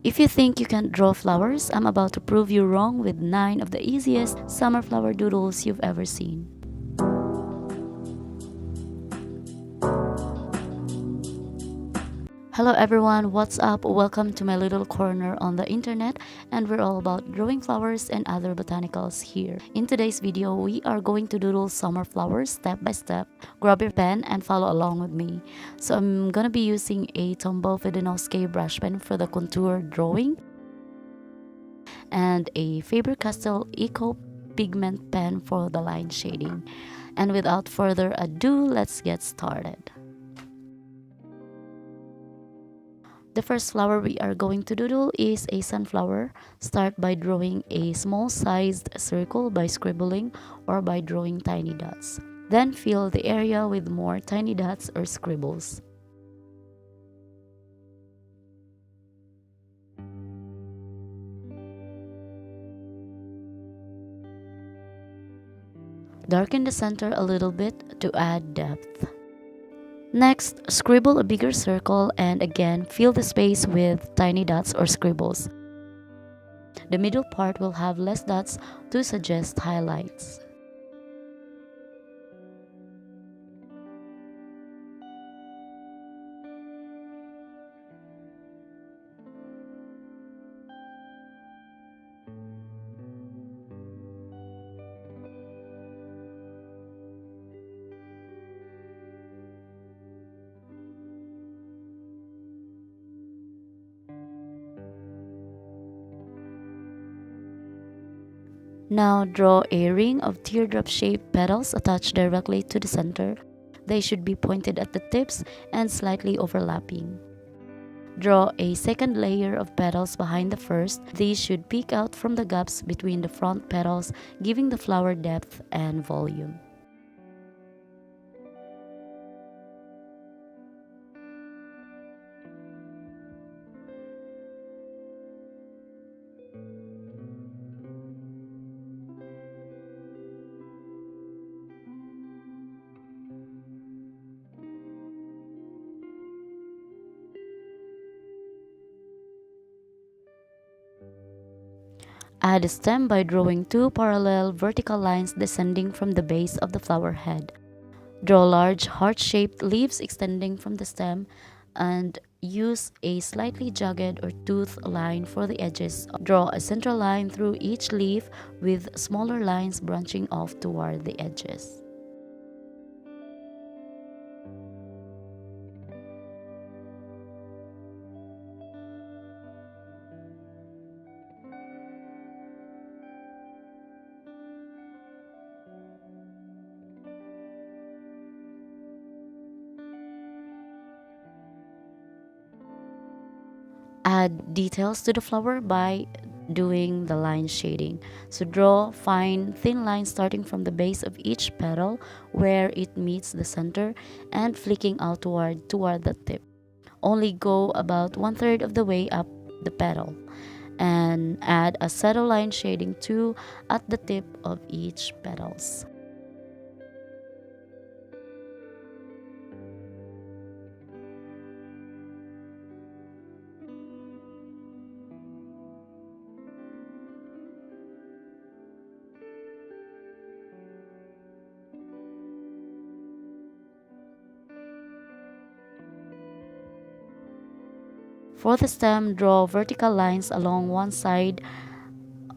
If you think you can't draw flowers, I'm about to prove you wrong with 9 of the easiest summer flower doodles you've ever seen. Hello everyone, what's up? Welcome to my little corner on the internet, and we're all about growing flowers and other botanicals here. In today's video, we are going to doodle summer flowers step by step. Grab your pen and follow along with me. So I'm gonna be using a Tombow Fudenoske Brush Pen for the contour drawing and a FaberCastell Eccopigment Pen for the line shading. And without further ado, let's get started. The first flower we are going to doodle is a sunflower. Start by drawing a small sized circle by scribbling or by drawing tiny dots. Then fill the area with more tiny dots or scribbles. Darken the center a little bit to add depth. Next, scribble a bigger circle and again fill the space with tiny dots or scribbles. The middle part will have less dots to suggest highlights. Now draw a ring of teardrop-shaped petals attached directly to the center. They should be pointed at the tips and slightly overlapping. Draw a second layer of petals behind the first. These should peek out from the gaps between the front petals, giving the flower depth and volume. Add a stem by drawing 2 parallel vertical lines descending from the base of the flower head. Draw large heart-shaped leaves extending from the stem and use a slightly jagged or toothed line for the edges. Draw a central line through each leaf with smaller lines branching off toward the edges. Add details to the flower by doing the line shading. So draw fine, thin lines starting from the base of each petal where it meets the center and flicking outward toward the tip. Only go about 1/3 of the way up the petal. And add a subtle line shading too at the tip of each petals. For the stem, draw vertical lines along one side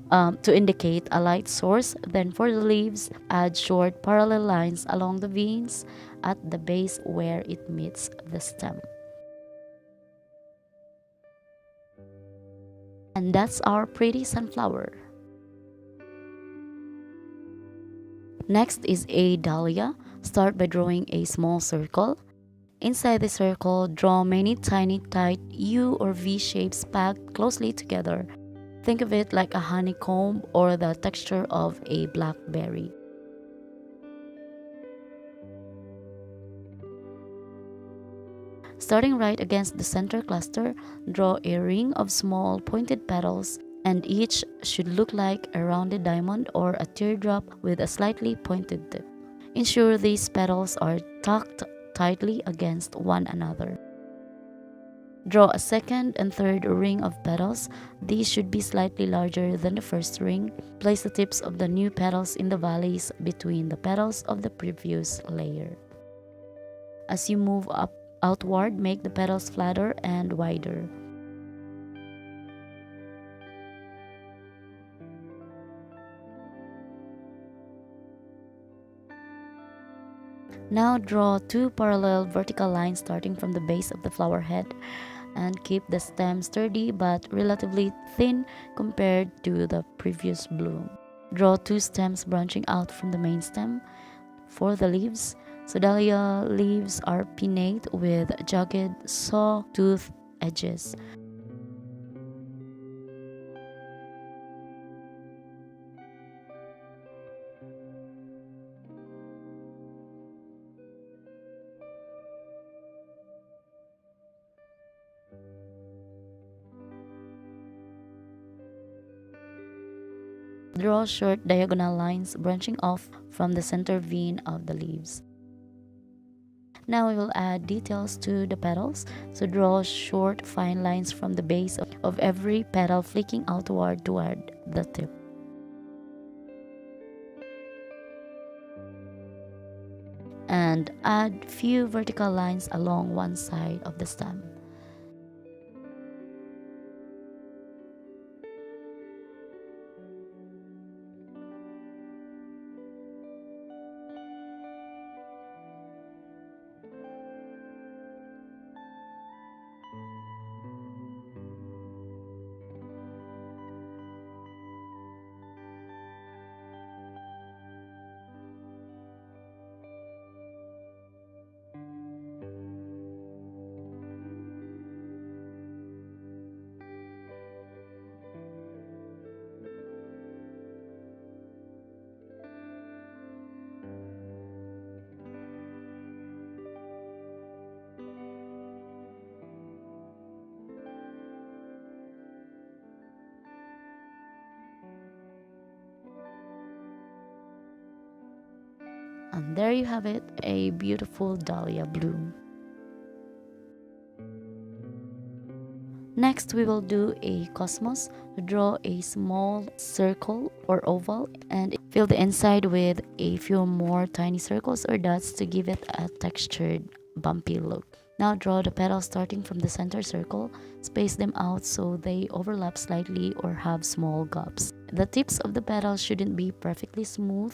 to indicate a light source. Then for the leaves, add short parallel lines along the veins at the base where it meets the stem. And that's our pretty sunflower. Next is a dahlia. Start by drawing a small circle. Inside the circle, draw many tiny tight U or V shapes packed closely together. Think of it like a honeycomb or the texture of a blackberry. Starting right against the center cluster, draw a ring of small pointed petals, and each should look like a rounded diamond or a teardrop with a slightly pointed tip. Ensure these petals are tucked tightly against one another. Draw a second and third ring of petals. These should be slightly larger than the first ring. Place the tips of the new petals in the valleys between the petals of the previous layer. As you move outward, make the petals flatter and wider. Now draw two parallel vertical lines starting from the base of the flower head, and keep the stem sturdy but relatively thin compared to the previous bloom. Draw two stems branching out from the main stem for the leaves. So dahlia leaves are pinnate with jagged saw-tooth edges. Draw short diagonal lines branching off from the center vein of the leaves. Now we will add details to the petals. So draw short fine lines from the base of every petal flicking outward toward the tip. And add few vertical lines along one side of the stem. And there you have it, a beautiful dahlia bloom. Next, we will do a cosmos. Draw a small circle or oval and fill the inside with a few more tiny circles or dots to give it a textured, bumpy look. Now draw the petals starting from the center circle. Space them out so they overlap slightly or have small gaps. The tips of the petals shouldn't be perfectly smooth.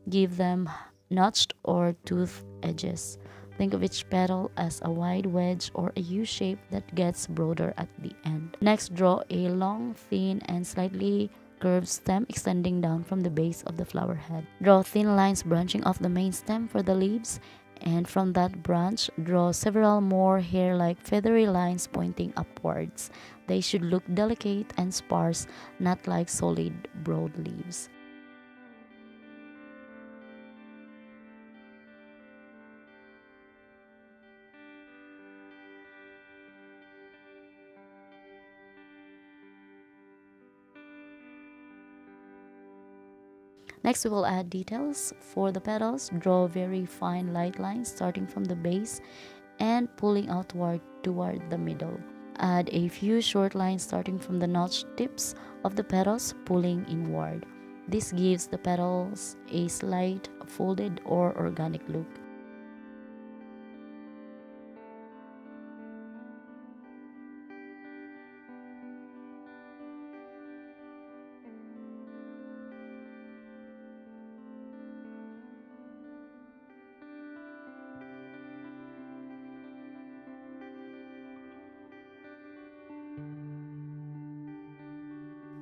Give them notched or toothed edges. Think of each petal as a wide wedge or a U shape that gets broader at the end. Next, draw a long, thin, and slightly curved stem extending down from the base of the flower head. Draw thin lines branching off the main stem for the leaves, and from that branch, draw several more hair-like feathery lines pointing upwards. They should look delicate and sparse, not like solid, broad leaves. Next, we will add details. For the petals, draw very fine light lines starting from the base and pulling outward toward the middle. Add a few short lines starting from the notched tips of the petals, pulling inward. This gives the petals a slight folded or organic look.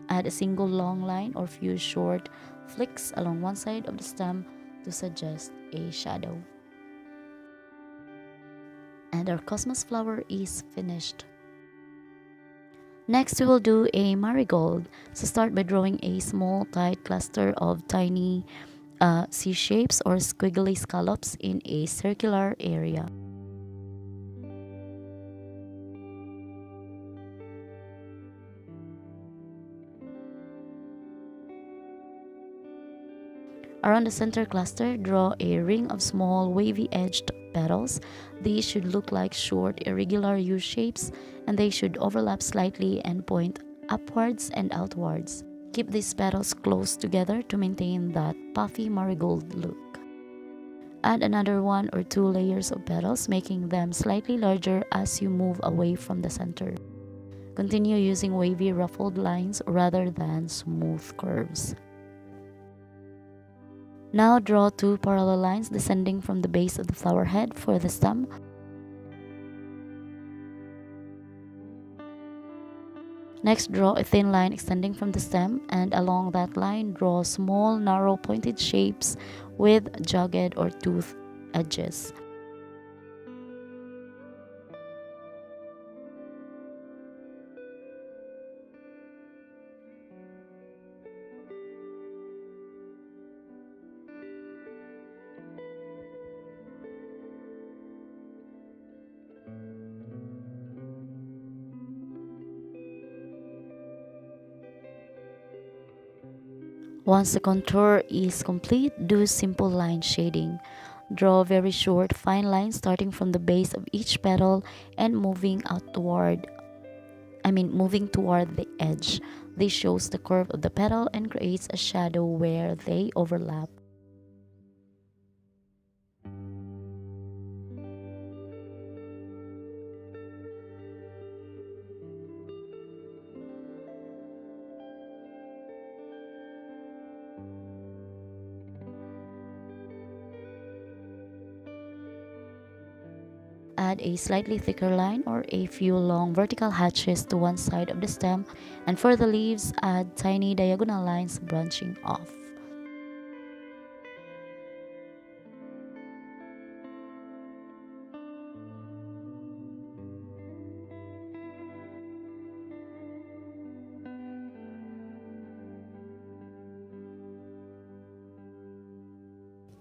Add a single long line or few short flicks along one side of the stem to suggest a shadow. And our cosmos flower is finished. Next, we will do a marigold. So start by drawing a small tight cluster of tiny C-shapes or squiggly scallops in a circular area. Around the center cluster, draw a ring of small wavy-edged petals. These should look like short, irregular U shapes, and they should overlap slightly and point upwards and outwards. Keep these petals close together to maintain that puffy marigold look. Add another 1 or 2 layers of petals, making them slightly larger as you move away from the center. Continue using wavy ruffled lines rather than smooth curves. Now draw 2 parallel lines descending from the base of the flower head for the stem. Next, draw a thin line extending from the stem, and along that line, draw small, narrow, pointed shapes with jagged or toothed edges. Once the contour is complete, do simple line shading. Draw very short, fine lines starting from the base of each petal and moving toward the edge. This shows the curve of the petal and creates a shadow where they overlap. Add a slightly thicker line or a few long vertical hatches to one side of the stem, and for the leaves, add tiny diagonal lines branching off.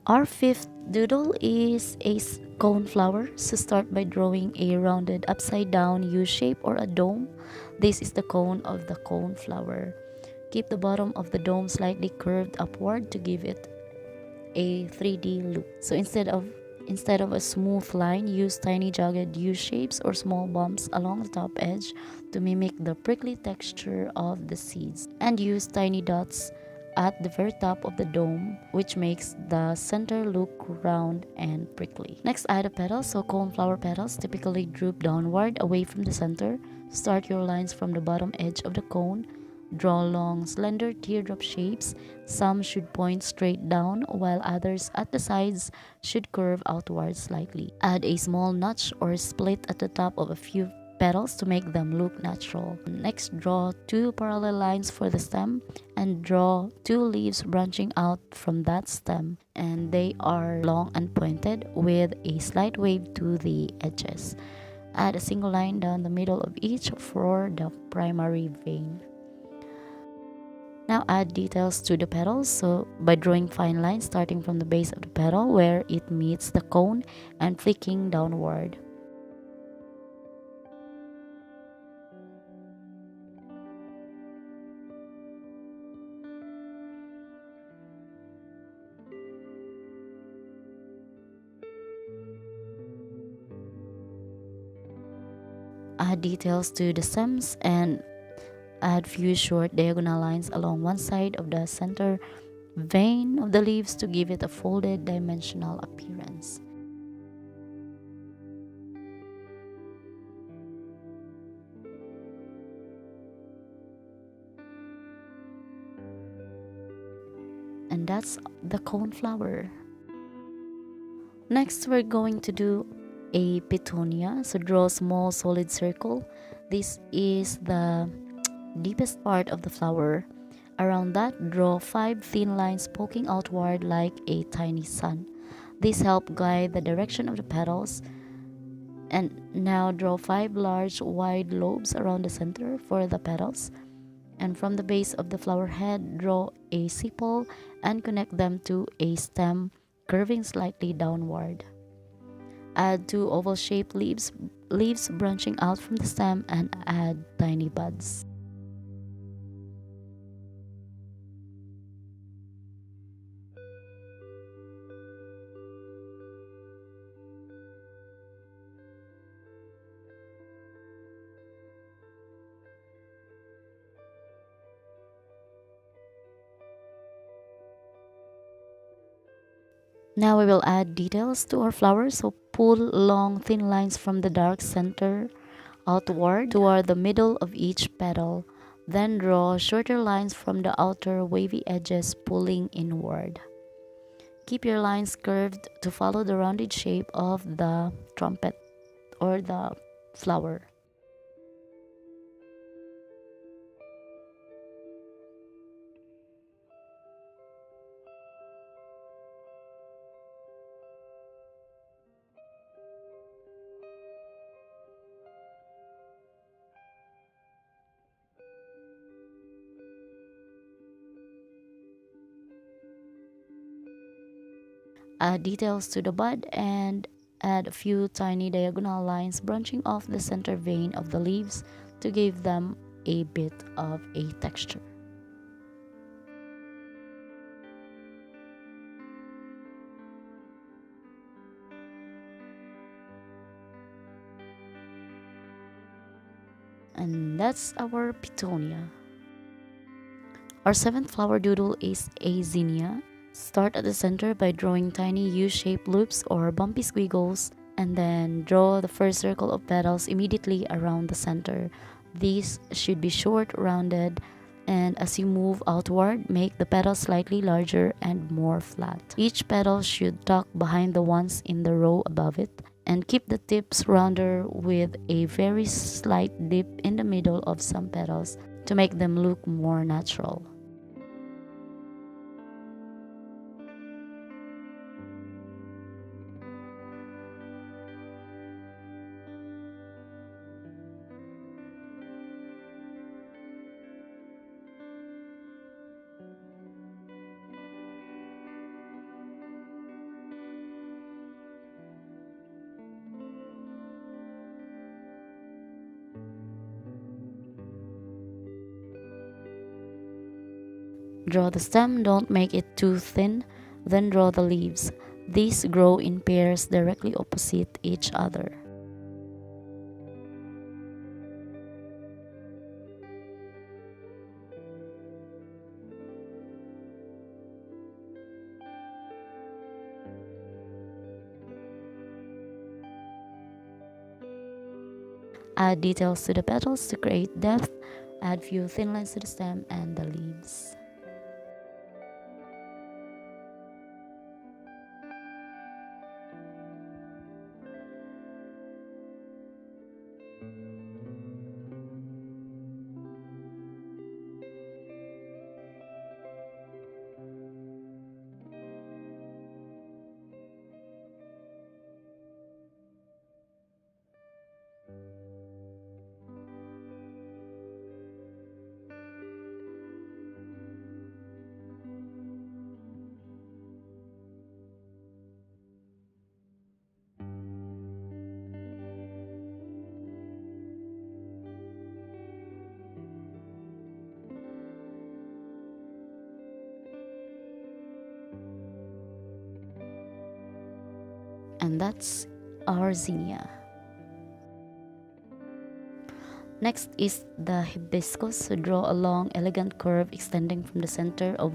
Our fifth doodle is a coneflower, so start by drawing a rounded upside down U shape or a dome. This is the cone of the coneflower. Keep the bottom of the dome slightly curved upward to give it a 3D look. So instead of a smooth line, use tiny jagged U shapes or small bumps along the top edge to mimic the prickly texture of the seeds, and use tiny dots at the very top of the dome, which makes the center look round and prickly. Next, add a petal. So coneflower petals typically droop downward away from the center. Start your lines from the bottom edge of the cone. Draw long, slender teardrop shapes. Some should point straight down, while others at the sides should curve outward slightly. Add a small notch or split at the top of a few petals to make them look natural. Next, draw 2 parallel lines for the stem and draw 2 leaves branching out from that stem, and they are long and pointed with a slight wave to the edges. Add a single line down the middle of each for the primary vein. Now add details to the petals, so by drawing fine lines starting from the base of the petal where it meets the cone and flicking downward. Add details to the stems and add few short diagonal lines along one side of the center vein of the leaves to give it a folded dimensional appearance. And that's the coneflower. Next, we're going to do a petunia. So draw a small solid circle. This is the deepest part of the flower. Around that, draw 5 thin lines poking outward like a tiny sun. These help guide the direction of the petals. And now draw 5 large wide lobes around the center for the petals. And from the base of the flower head, draw a sepal and connect them to a stem curving slightly downward. Add 2 oval-shaped leaves branching out from the stem, and add tiny buds. Now we will add details to our flower. So pull long thin lines from the dark center outward toward the middle of each petal. Then draw shorter lines from the outer wavy edges pulling inward. Keep your lines curved to follow the rounded shape of the trumpet or the flower. Add details to the bud and add a few tiny diagonal lines branching off the center vein of the leaves to give them a bit of a texture. And that's our petunia. Our seventh flower doodle is a zinnia. Start at the center by drawing tiny U-shaped loops or bumpy squiggles, and then draw the first circle of petals immediately around the center. These should be short, rounded, and as you move outward, make the petals slightly larger and more flat. Each petal should tuck behind the ones in the row above it, and keep the tips rounder with a very slight dip in the middle of some petals to make them look more natural. Draw the stem, don't make it too thin, then draw the leaves. These grow in pairs directly opposite each other. Add details to the petals to create depth. Add few thin lines to the stem and the leaves. And that's our zinnia. Next is the hibiscus. So draw a long, elegant curve extending from the center of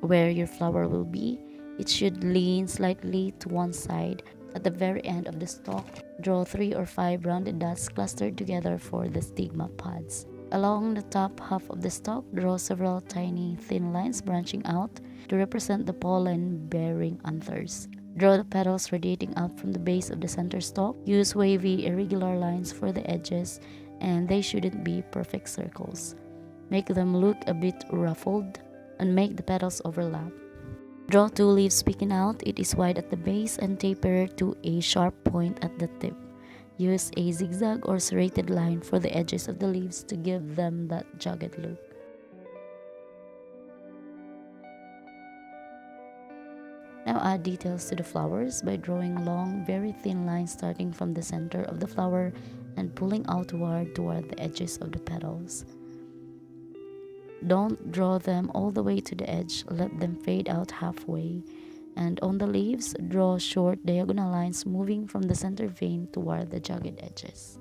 where your flower will be. It should lean slightly to one side. At the very end of the stalk, draw 3 or 5 rounded dots clustered together for the stigma pods. Along the top half of the stalk, draw several tiny thin lines branching out to represent the pollen-bearing anthers. Draw the petals radiating out from the base of the center stalk. Use wavy, irregular lines for the edges, and they shouldn't be perfect circles. Make them look a bit ruffled and make the petals overlap. Draw 2 leaves peeking out. It is wide at the base and taper to a sharp point at the tip. Use a zigzag or serrated line for the edges of the leaves to give them that jagged look. Now add details to the flowers by drawing long, very thin lines starting from the center of the flower and pulling outward toward the edges of the petals. Don't draw them all the way to the edge, let them fade out halfway. And on the leaves, draw short diagonal lines moving from the center vein toward the jagged edges.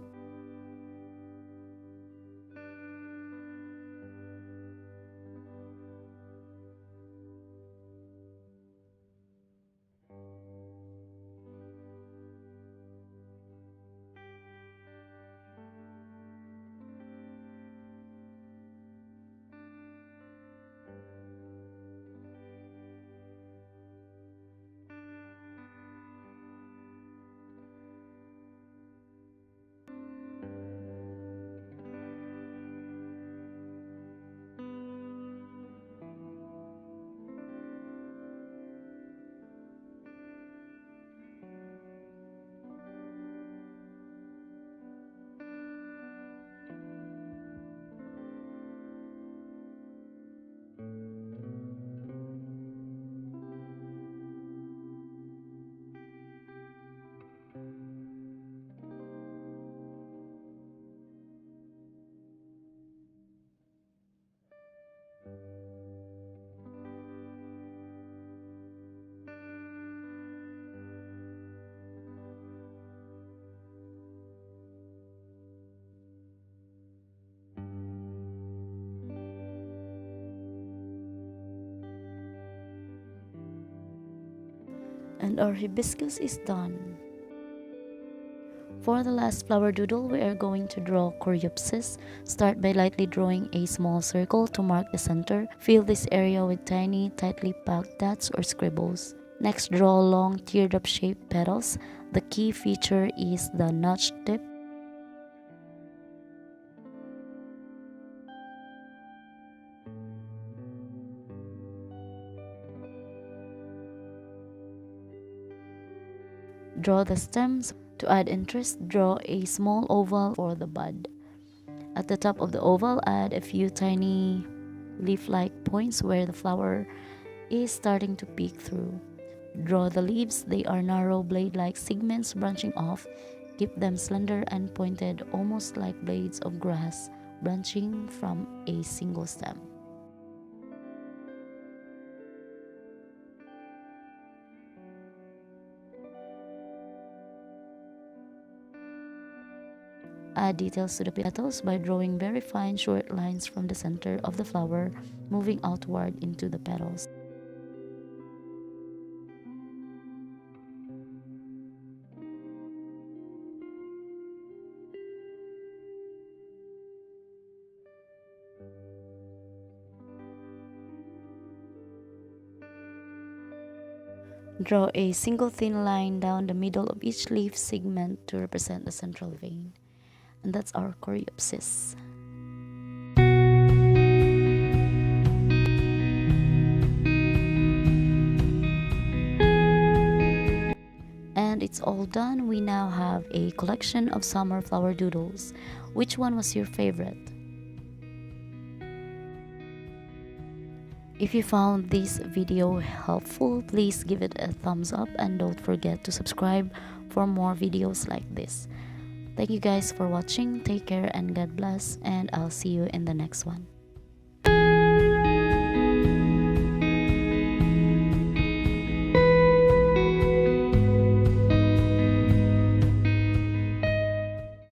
And our hibiscus is done. For the last flower doodle, we are going to draw coreopsis. Start by lightly drawing a small circle to mark the center. Fill this area with tiny, tightly packed dots or scribbles. Next, draw long teardrop-shaped petals. The key feature is the notched tip. Draw the stems. To add interest, draw a small oval for the bud. At the top of the oval, add a few tiny leaf-like points where the flower is starting to peek through. Draw the leaves. They are narrow blade-like segments branching off. Keep them slender and pointed, almost like blades of grass branching from a single stem. Add details to the petals by drawing very fine short lines from the center of the flower, moving outward into the petals. Draw a single thin line down the middle of each leaf segment to represent the central vein. And that's our coreopsis. And it's all done. We now have a collection of summer flower doodles. Which one was your favorite? If you found this video helpful, please give it a thumbs up and don't forget to subscribe for more videos like this. Thank you guys for watching. Take care and God bless, and I'll see you in the next one.